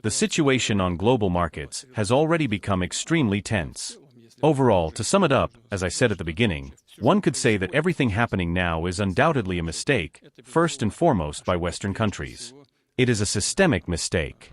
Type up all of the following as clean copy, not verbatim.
The situation on global markets has already become extremely tense. Overall, to sum it up, as I said at the beginning, one could say that everything happening now is undoubtedly a mistake, first and foremost by Western countries. It is a systemic mistake.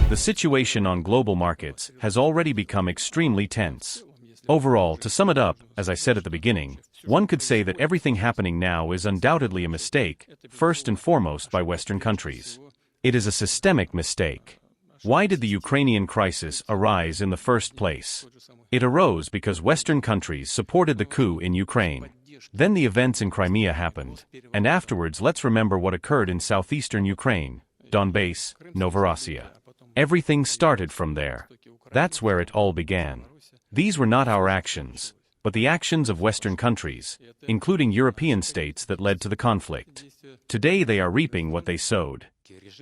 The situation on global markets has already become extremely tense. Overall, to sum it up, as I said at the beginning, one could say that everything happening now is undoubtedly a mistake, first and foremost by Western countries. It is a systemic mistake. Why did the Ukrainian crisis arise in the first place? It arose because Western countries supported the coup in Ukraine. Then the events in Crimea happened, and afterwards let's remember what occurred in southeastern Ukraine, Donbass, Novorossiya. Everything started from there. That's where it all began. These were not our actions, but the actions of Western countries, including European states that led to the conflict. Today they are reaping what they sowed.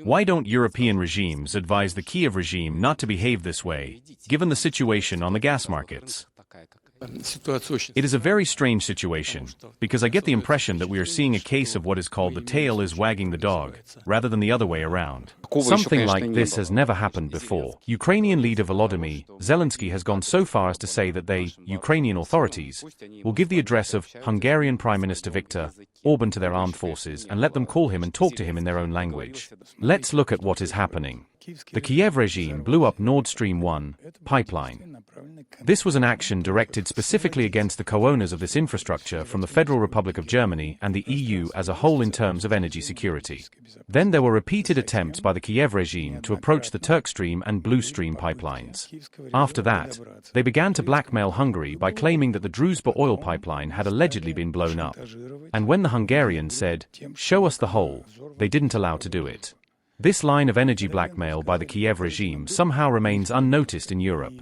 Why don't European regimes advise the Kyiv regime not to behave this way, given the situation on the gas markets? It is a very strange situation, because I get the impression that we are seeing a case of what is called the tail is wagging the dog, rather than the other way around. Something like this has never happened before. Ukrainian leader Volodymyr Zelensky has gone so far as to say that they, Ukrainian authorities, will give the address of Hungarian Prime Minister Viktor Orban to their armed forces and let them call him and talk to him in their own language. Let's look at what is happening. The Kyiv regime blew up Nord Stream 1 pipeline. This was an action directed specifically against the co-owners of this infrastructure from the Federal Republic of Germany and the EU as a whole in terms of energy security. Then there were repeated attempts by the Kyiv regime to approach the Turk Stream and Blue Stream pipelines. After that, they began to blackmail Hungary by claiming that the Druzhba oil pipeline had allegedly been blown up. And when the Hungarians said, "Show us the hole," they didn't allow to do it. This line of energy blackmail by the Kyiv regime somehow remains unnoticed in Europe.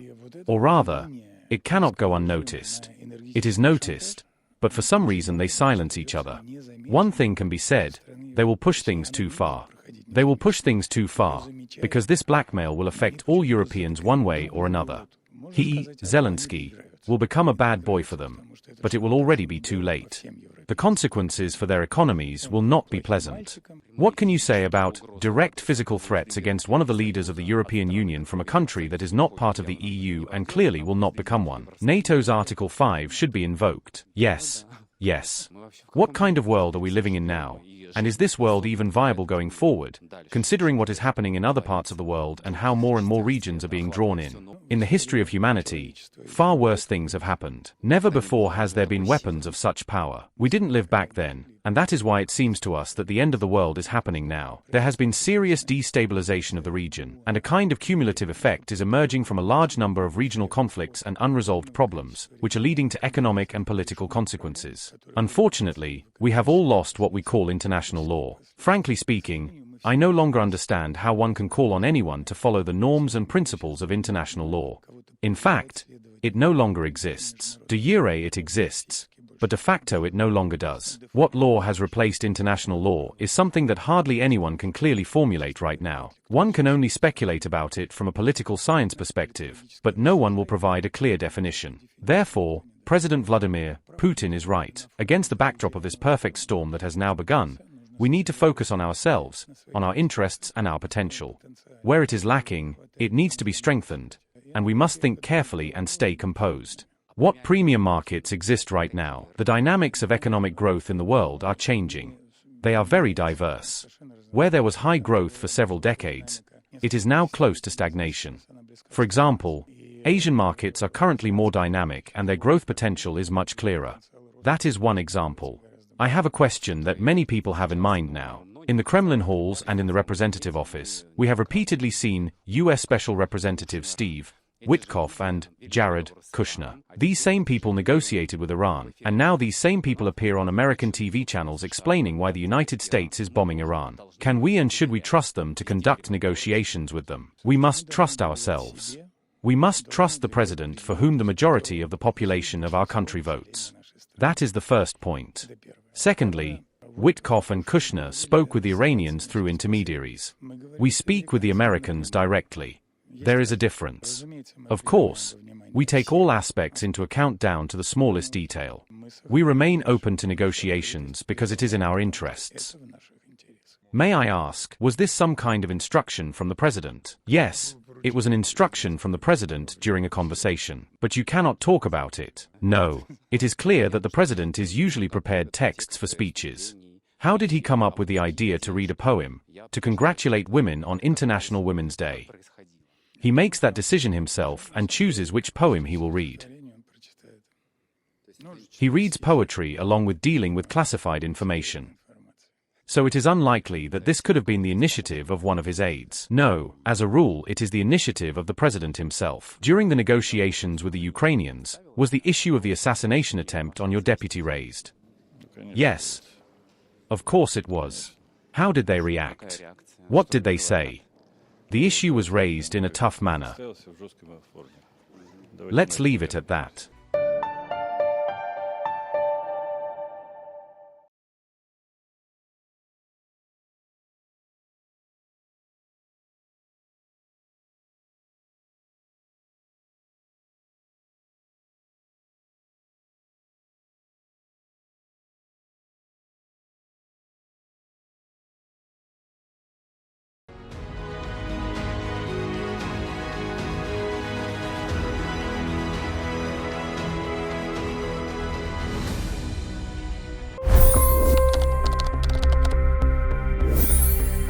Or rather, it cannot go unnoticed. It is noticed, but for some reason they silence each other. One thing can be said: they will push things too far. They will push things too far, because this blackmail will affect all Europeans one way or another. He, Zelensky, will become a bad boy for them, but it will already be too late. The consequences for their economies will not be pleasant. What can you say about direct physical threats against one of the leaders of the European Union from a country that is not part of the EU and clearly will not become one? NATO's Article 5 should be invoked. Yes. Yes. What kind of world are we living in now? And is this world even viable going forward, considering what is happening in other parts of the world and how more and more regions are being drawn in? In the history of humanity, far worse things have happened. Never before has there been weapons of such power. We didn't live back then, and that is why it seems to us that the end of the world is happening now. There has been serious destabilization of the region, and a kind of cumulative effect is emerging from a large number of regional conflicts and unresolved problems, which are leading to economic and political consequences. Unfortunately, we have all lost what we call international law. Frankly speaking, I no longer understand how one can call on anyone to follow the norms and principles of international law. In fact, it no longer exists. De jure it exists, but de facto it no longer does. What law has replaced international law is something that hardly anyone can clearly formulate right now. One can only speculate about it from a political science perspective, but no one will provide a clear definition. Therefore, President Vladimir Putin is right. Against the backdrop of this perfect storm that has now begun, we need to focus on ourselves, on our interests and our potential. Where it is lacking, it needs to be strengthened, and we must think carefully and stay composed. What premium markets exist right now? The dynamics of economic growth in the world are changing. They are very diverse. Where there was high growth for several decades, it is now close to stagnation. For example, Asian markets are currently more dynamic and their growth potential is much clearer. That is one example. I have a question that many people have in mind now. In the Kremlin halls and in the representative office, we have repeatedly seen U.S. Special Representative Steve Witkoff and Jared Kushner. These same people negotiated with Iran, and now these same people appear on American TV channels explaining why the United States is bombing Iran. Can we and should we trust them to conduct negotiations with them? We must trust ourselves. We must trust the president for whom the majority of the population of our country votes. That is the first point. Secondly, Witkoff and Kushner spoke with the Iranians through intermediaries. We speak with the Americans directly. There is a difference. Of course, we take all aspects into account down to the smallest detail. We remain open to negotiations because it is in our interests. May I ask, was this some kind of instruction from the president? Yes, it was an instruction from the president during a conversation, but you cannot talk about it. No, it is clear that the president is usually prepared texts for speeches. How did he come up with the idea to read a poem, to congratulate women on International Women's Day? He makes that decision himself and chooses which poem he will read. He reads poetry along with dealing with classified information. So it is unlikely that this could have been the initiative of one of his aides. No, as a rule, it is the initiative of the president himself. During the negotiations with the Ukrainians, was the issue of the assassination attempt on your deputy raised? Yes. Of course it was. How did they react? What did they say? The issue was raised in a tough manner. Let's leave it at that.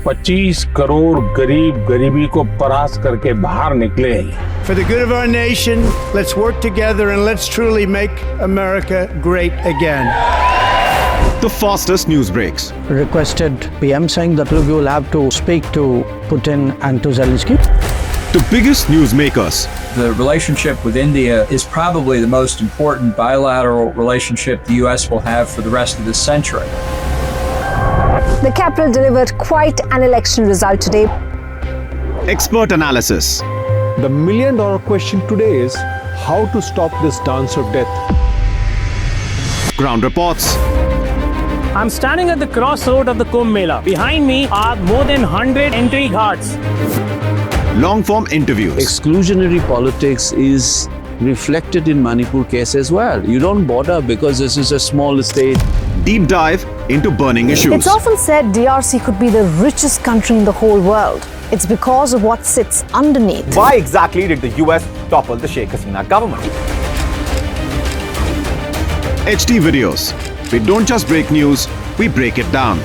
$25 crore गरीब गरीबी को परास्त करके बाहर निकले। For the good of our nation, let's work together and let's truly make America great again. The fastest news breaks. Requested PM saying that look, you will have to speak to Putin and to Zelensky. The biggest news makers. The relationship with India is probably the most important bilateral relationship the U.S. will have for the rest of this century. The capital delivered quite an election result today. Expert analysis. The million-dollar question today is how to stop this dance of death. Ground reports. I'm standing at the crossroad of the Kumbh Mela. Behind me are more than 100 entry guards. Long-form interviews. Exclusionary politics is reflected in Manipur case as well. You don't bother because this is a small state. Deep dive into burning issues. It's often said DRC could be the richest country in the whole world. It's because of what sits underneath. Why exactly did the US topple the Sheikh Hasina government? HD videos. We don't just break news, we break it down.